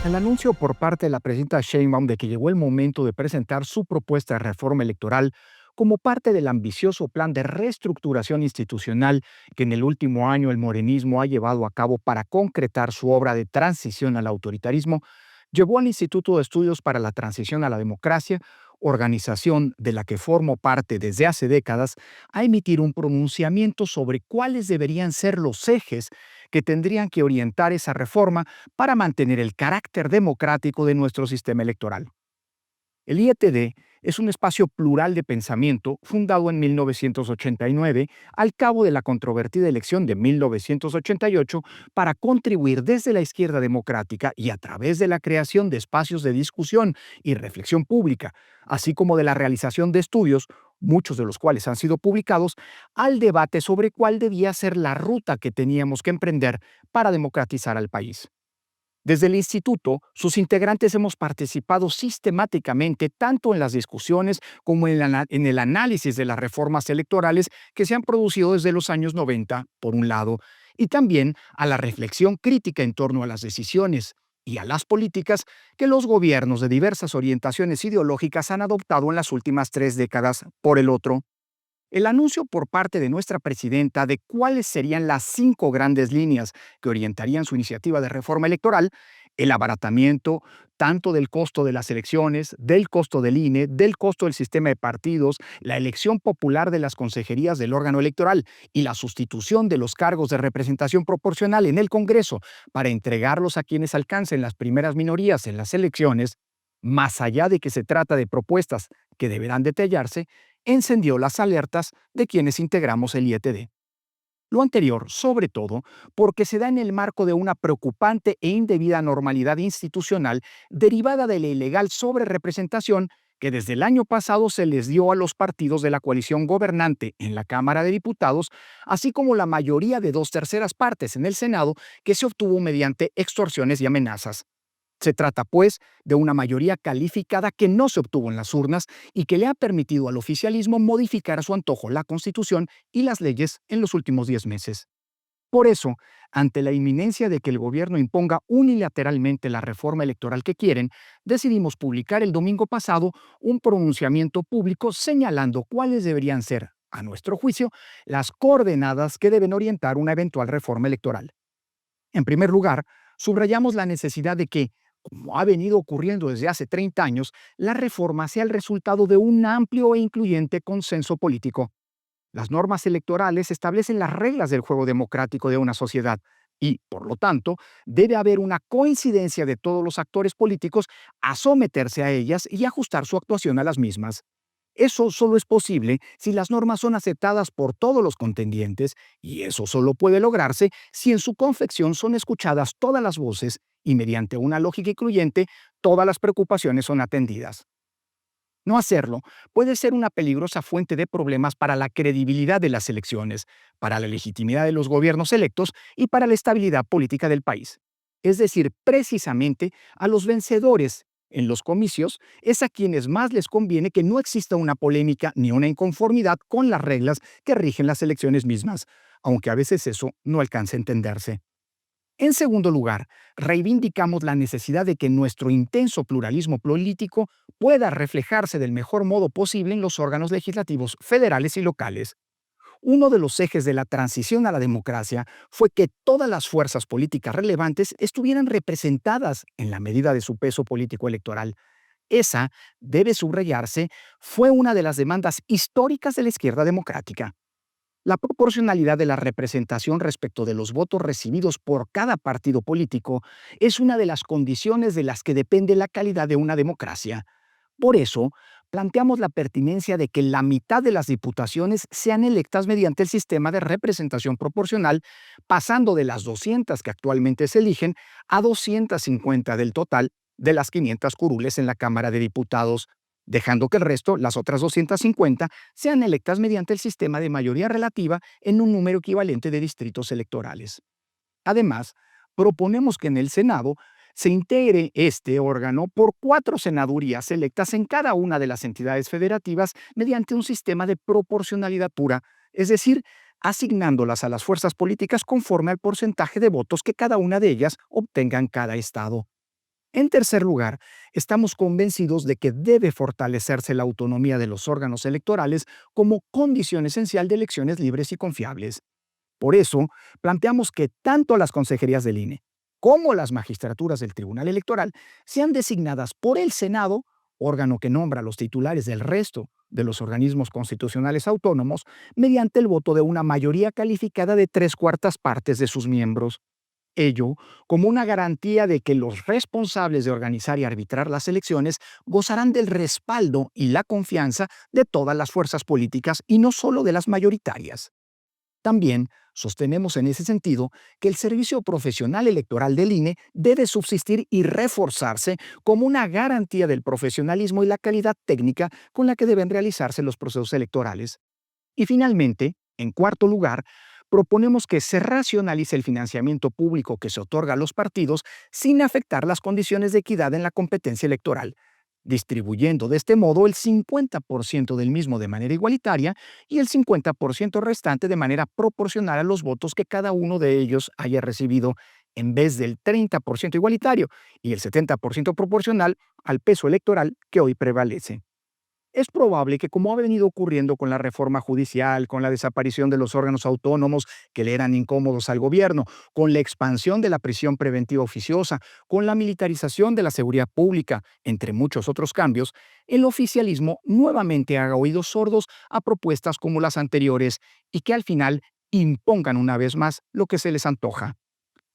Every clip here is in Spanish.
El anuncio por parte de la presidenta Sheinbaum de que llegó el momento de presentar su propuesta de reforma electoral como parte del ambicioso plan de reestructuración institucional que en el último año el morenismo ha llevado a cabo para concretar su obra de transición al autoritarismo, llevó al Instituto de Estudios para la Transición a la Democracia, organización de la que formo parte desde hace décadas, a emitir un pronunciamiento sobre cuáles deberían ser los ejes que tendrían que orientar esa reforma para mantener el carácter democrático de nuestro sistema electoral. El IETD es un espacio plural de pensamiento fundado en 1989 al cabo de la controvertida elección de 1988 para contribuir desde la izquierda democrática y a través de la creación de espacios de discusión y reflexión pública, así como de la realización de estudios, muchos de los cuales han sido publicados, al debate sobre cuál debía ser la ruta que teníamos que emprender para democratizar al país. Desde el instituto, sus integrantes hemos participado sistemáticamente tanto en las discusiones como en el análisis de las reformas electorales que se han producido desde los años 90, por un lado, y también a la reflexión crítica en torno a las decisiones y a las políticas que los gobiernos de diversas orientaciones ideológicas han adoptado en las últimas 3 décadas, por el otro. El anuncio por parte de nuestra presidenta de cuáles serían las 5 grandes líneas que orientarían su iniciativa de reforma electoral, el abaratamiento tanto del costo de las elecciones, del costo del INE, del costo del sistema de partidos, la elección popular de las consejerías del órgano electoral y la sustitución de los cargos de representación proporcional en el Congreso para entregarlos a quienes alcancen las primeras minorías en las elecciones, más allá de que se trata de propuestas que deberán detallarse, encendió las alertas de quienes integramos el IETD. Lo anterior, sobre todo, porque se da en el marco de una preocupante e indebida normalidad institucional derivada de la ilegal sobrerepresentación que desde el año pasado se les dio a los partidos de la coalición gobernante en la Cámara de Diputados, así como la mayoría de 2/3 partes en el Senado que se obtuvo mediante extorsiones y amenazas. Se trata, pues, de una mayoría calificada que no se obtuvo en las urnas y que le ha permitido al oficialismo modificar a su antojo la Constitución y las leyes en los últimos 10 meses. Por eso, ante la inminencia de que el gobierno imponga unilateralmente la reforma electoral que quieren, decidimos publicar el domingo pasado un pronunciamiento público señalando cuáles deberían ser, a nuestro juicio, las coordenadas que deben orientar una eventual reforma electoral. En primer lugar, subrayamos la necesidad de que, como ha venido ocurriendo desde hace 30 años, la reforma sea el resultado de un amplio e incluyente consenso político. Las normas electorales establecen las reglas del juego democrático de una sociedad y, por lo tanto, debe haber una coincidencia de todos los actores políticos a someterse a ellas y ajustar su actuación a las mismas. Eso solo es posible si las normas son aceptadas por todos los contendientes, y eso solo puede lograrse si en su confección son escuchadas todas las voces y mediante una lógica incluyente todas las preocupaciones son atendidas. No hacerlo puede ser una peligrosa fuente de problemas para la credibilidad de las elecciones, para la legitimidad de los gobiernos electos y para la estabilidad política del país. Es decir, precisamente a los vencedores en los comicios es a quienes más les conviene que no exista una polémica ni una inconformidad con las reglas que rigen las elecciones mismas, aunque a veces eso no alcance a entenderse. En segundo lugar, reivindicamos la necesidad de que nuestro intenso pluralismo político pueda reflejarse del mejor modo posible en los órganos legislativos federales y locales. Uno de los ejes de la transición a la democracia fue que todas las fuerzas políticas relevantes estuvieran representadas en la medida de su peso político electoral. Esa, debe subrayarse, fue una de las demandas históricas de la izquierda democrática. La proporcionalidad de la representación respecto de los votos recibidos por cada partido político es una de las condiciones de las que depende la calidad de una democracia. Por eso, planteamos la pertinencia de que la mitad de las diputaciones sean electas mediante el sistema de representación proporcional, pasando de las 200 que actualmente se eligen a 250 del total de las 500 curules en la Cámara de Diputados, dejando que el resto, las otras 250, sean electas mediante el sistema de mayoría relativa en un número equivalente de distritos electorales. Además, proponemos que en el Senado se integre este órgano por 4 senadurías electas en cada una de las entidades federativas mediante un sistema de proporcionalidad pura, es decir, asignándolas a las fuerzas políticas conforme al porcentaje de votos que cada una de ellas obtenga en cada estado. En tercer lugar, estamos convencidos de que debe fortalecerse la autonomía de los órganos electorales como condición esencial de elecciones libres y confiables. Por eso, planteamos que tanto las consejerías del INE como las magistraturas del Tribunal Electoral sean designadas por el Senado, órgano que nombra a los titulares del resto de los organismos constitucionales autónomos, mediante el voto de una mayoría calificada de tres cuartas partes de sus miembros. Ello como una garantía de que los responsables de organizar y arbitrar las elecciones gozarán del respaldo y la confianza de todas las fuerzas políticas y no solo de las mayoritarias. También sostenemos en ese sentido que el servicio profesional electoral del INE debe subsistir y reforzarse como una garantía del profesionalismo y la calidad técnica con la que deben realizarse los procesos electorales. Y finalmente, en cuarto lugar, proponemos que se racionalice el financiamiento público que se otorga a los partidos sin afectar las condiciones de equidad en la competencia electoral, distribuyendo de este modo el 50% del mismo de manera igualitaria y el 50% restante de manera proporcional a los votos que cada uno de ellos haya recibido, en vez del 30% igualitario y el 70% proporcional al peso electoral que hoy prevalece. Es probable que, como ha venido ocurriendo con la reforma judicial, con la desaparición de los órganos autónomos que le eran incómodos al gobierno, con la expansión de la prisión preventiva oficiosa, con la militarización de la seguridad pública, entre muchos otros cambios, el oficialismo nuevamente haga oídos sordos a propuestas como las anteriores y que al final impongan una vez más lo que se les antoja.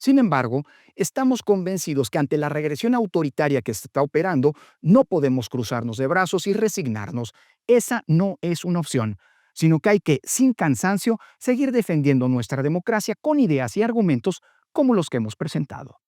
Sin embargo, estamos convencidos que ante la regresión autoritaria que se está operando, no podemos cruzarnos de brazos y resignarnos. Esa no es una opción, sino que hay que, sin cansancio, seguir defendiendo nuestra democracia con ideas y argumentos como los que hemos presentado.